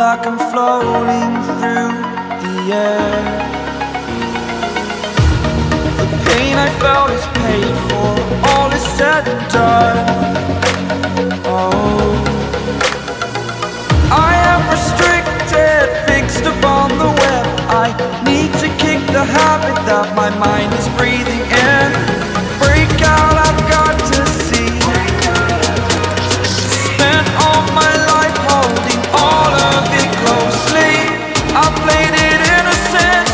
like I'm floating through the air. The pain I felt is paid for, all is said and done. Oh, I am restricted, fixed upon the web. I need to kick the habit that my mind is breathing in. Break out, I've got to see. Spent all my life holding all of it closely. I played it innocent,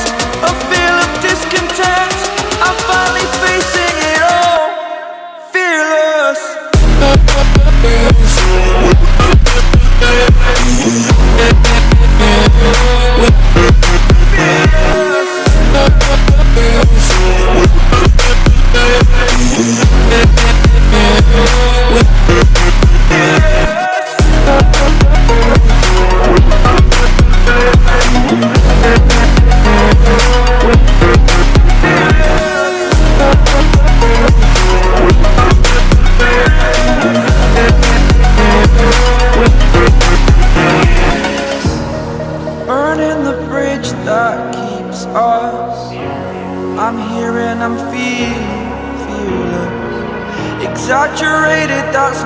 a feel of discontent. I'm finally facing it all, fearless. Burning the bridge that keeps us. I'm here and I'm feeling fearless. Exaggerated, that's